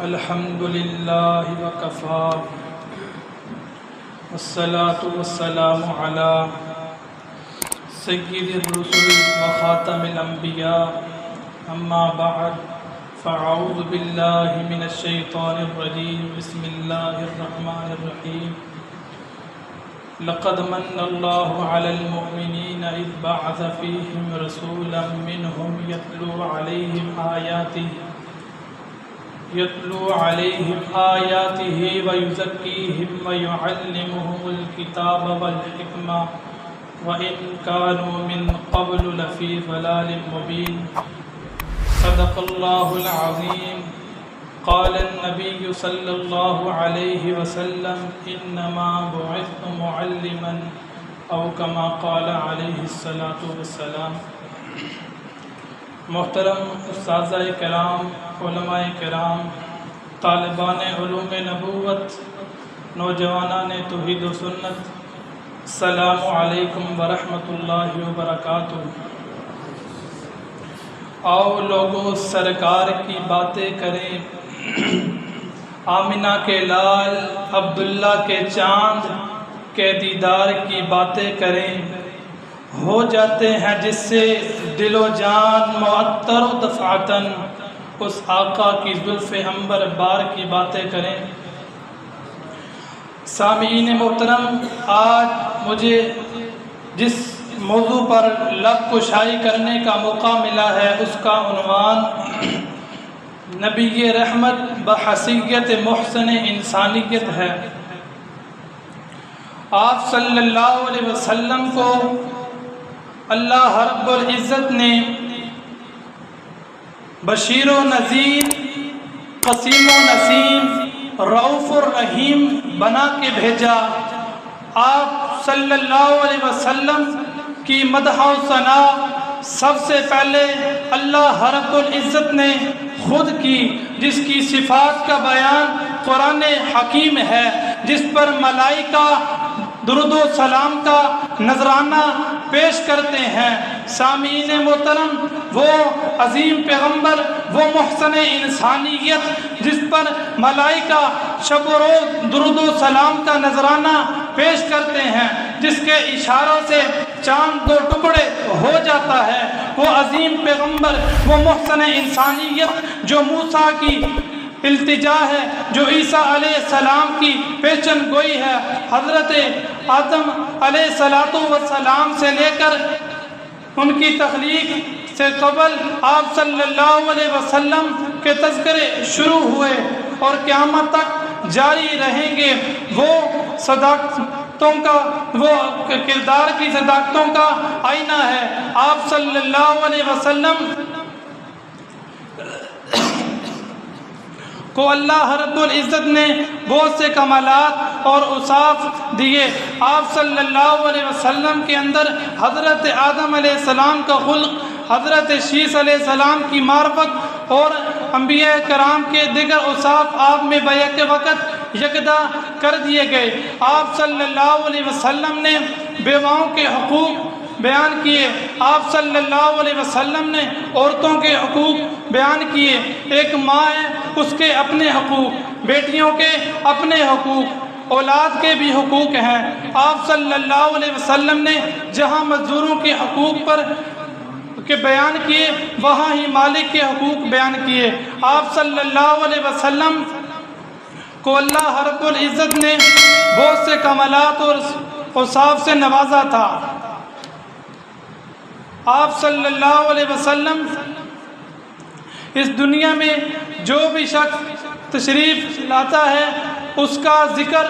الحمد للہ وکفا والصلاة والسلام علی سید الرسل وخاتم الانبیاء اما بعد فاعوذ باللہ من الشیطان الرجیم بسم اللہ الرحمن الرحیم لقد من اللہ علی المؤمنین اذ بعث فیہم رسولا منہم يتلو عليهم آياته ويزكيهم ويعلمهم الكتاب والحكمة وإن كانوا من قبل لفي ضلال مبين صدق الله العظيم قال النبي صلى الله عليه وسلم إنما بعثت معلما أو كما قال عليه الصلاة والسلام۔ محترم اساتذہ کرام، علماء کرام، طالبان علوم نبوت، نوجوانان توحید و سنت، السلام علیکم ورحمۃ اللہ وبرکاتہ۔ آؤ لوگوں سرکار کی باتیں کریں، آمنہ کے لال عبداللہ کے چاند کے دیدار کی باتیں کریں، ہو جاتے ہیں جس سے دل و جان معطر و دفعتاً، اس آقا کی زلف عنبر بار کی باتیں کریں۔ سامعین محترم، آج مجھے جس موضوع پر لب کشائی کرنے کا موقع ملا ہے اس کا عنوان نبی رحمت بحیثیت محسن انسانیت ہے۔ آپ صلی اللہ علیہ وسلم کو اللہ رب العزت نے بشیر و نذیر، قسیم و نسیم، رؤوف الرحیم بنا کے بھیجا۔ آپ صلی اللہ علیہ وسلم کی مدح و ثنا سب سے پہلے اللہ رب العزت نے خود کی، جس کی صفات کا بیان قرآن حکیم ہے، جس پر ملائکہ درود و سلام کا نذرانہ پیش کرتے ہیں۔ سامعین محترم، وہ عظیم پیغمبر، وہ محسن انسانیت جس پر ملائکہ شب و روز درود و سلام کا نذرانہ پیش کرتے ہیں، جس کے اشاروں سے چاند دو ٹکڑے ہو جاتا ہے، وہ عظیم پیغمبر، وہ محسن انسانیت جو موسیٰ کی التجا ہے، جو عیسیٰ علیہ السلام کی پیشن گوئی ہے، حضرت آدم علیہ السلام سے لے کر ان کی تخلیق سے قبل آپ صلی اللہ علیہ وسلم کے تذکرے شروع ہوئے اور قیامت تک جاری رہیں گے۔ وہ صداقتوں کا، وہ کردار کی صداقتوں کا آئینہ ہے۔ آپ صلی اللہ علیہ وسلم کو اللہ رب العزت نے بہت سے کمالات اور اوصاف دیے۔ آپ صلی اللہ علیہ وسلم کے اندر حضرت آدم علیہ السلام کا خلق، حضرت شیس علیہ السلام کی معرفت اور انبیاء کرام کے دیگر اوصاف آپ میں بیک وقت یکجا کر دیے گئے۔ آپ صلی اللہ علیہ وسلم نے بیواؤں کے حقوق بیان کیے، آپ صلی اللہ علیہ وسلم نے عورتوں کے حقوق بیان کیے۔ ایک ماں ہے، اس کے اپنے حقوق، بیٹیوں کے اپنے حقوق، اولاد کے بھی حقوق ہیں۔ آپ صلی اللہ علیہ وسلم نے جہاں مزدوروں کے حقوق پر کے بیان کیے، وہاں ہی مالک کے حقوق بیان کیے۔ آپ صلی اللہ علیہ وسلم کو اللہ رب العزت نے بہت سے کمالات اور اوصاف سے نوازا تھا۔ آپ صلی اللہ علیہ وسلم اس دنیا میں جو بھی شخص تشریف لاتا ہے اس کا ذکر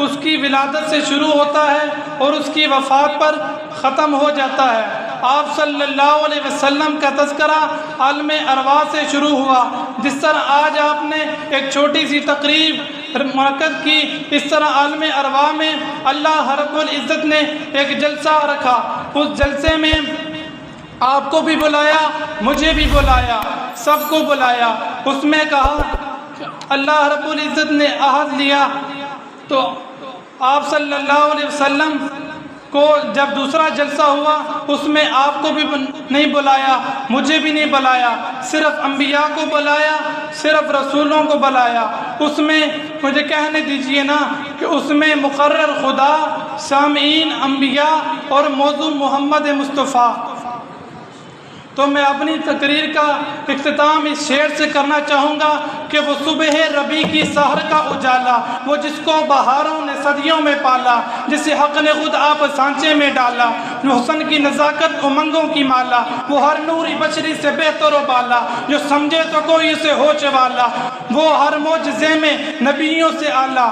اس کی ولادت سے شروع ہوتا ہے اور اس کی وفات پر ختم ہو جاتا ہے۔ آپ صلی اللہ علیہ وسلم کا تذکرہ عالم ارواح سے شروع ہوا۔ جس طرح آج آپ نے ایک چھوٹی سی تقریب منعقد کی، اس طرح عالم ارواح میں اللہ رب العزت نے ایک جلسہ رکھا۔ اس جلسے میں آپ کو بھی بلایا، مجھے بھی بلایا، سب کو بلایا۔ اس میں کہا اللہ رب العزت نے عہد لیا، تو آپ صلی اللہ علیہ وسلم کو جب دوسرا جلسہ ہوا اس میں آپ کو بھی نہیں بلایا، مجھے بھی نہیں بلایا، صرف انبیاء کو بلایا، صرف رسولوں کو بلایا۔ اس میں مجھے کہنے دیجئے نا کہ اس میں مقرر خدا، سامعین انبیاء اور موضوع محمد مصطفیٰ۔ تو میں اپنی تقریر کا اختتام اس شعر سے کرنا چاہوں گا کہ وہ صبح ربیع کی سحر کا اجالا، وہ جس کو بہاروں نے صدیوں میں پالا، جسے حق نے خود آپ سانچے میں ڈالا، جو حسن کی نزاکت امنگوں کی مالا، وہ ہر نوری بشری سے بہتر و بالا، جو سمجھے تو کوئی اسے ہوش والا، وہ ہر معجزے میں نبیوں سے اعلیٰ،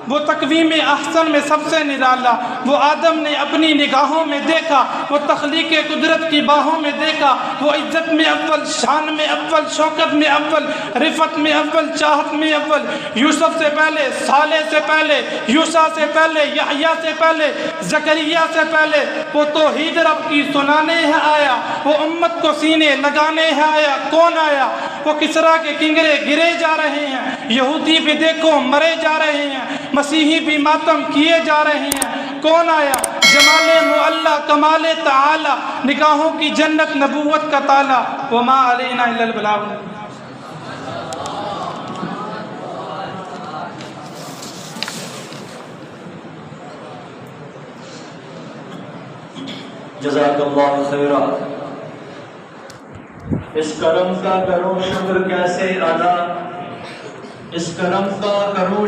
وہ تقویم احسن میں سب سے نرالا، وہ آدم نے اپنی نگاہوں میں دیکھا، وہ تخلیق قدرت کی باہوں میں دیکھا، وہ عزت میں اول، شان میں اول، شوکت میں اول، رفت میں اول، چاہت میں اول، یوسف سے پہلے، صالح سے پہلے، یوسیٰ سے پہلے، یحییٰ سے پہلے، زکریا سے پہلے، وہ توحید رب کی سنانے ہے آیا، وہ امت کو سینے لگانے ہے آیا۔ کون آیا؟ وہ کسریٰ کے کنگرے گرے جا رہے ہیں، یہودی بھی دیکھو مرے جا رہے ہیں، مسیحی بھی ماتم کیے جا رہے ہیں۔ کون آیا؟ جمال معلیٰ کمال تعالی، نگاہوں کی جنت نبوت کا تالا، وما علینا الا البلاغ۔ جزاک اللہ خیرہ۔ اس کرم کا کرو شکر کیسے ادا، اس کرم کا کرو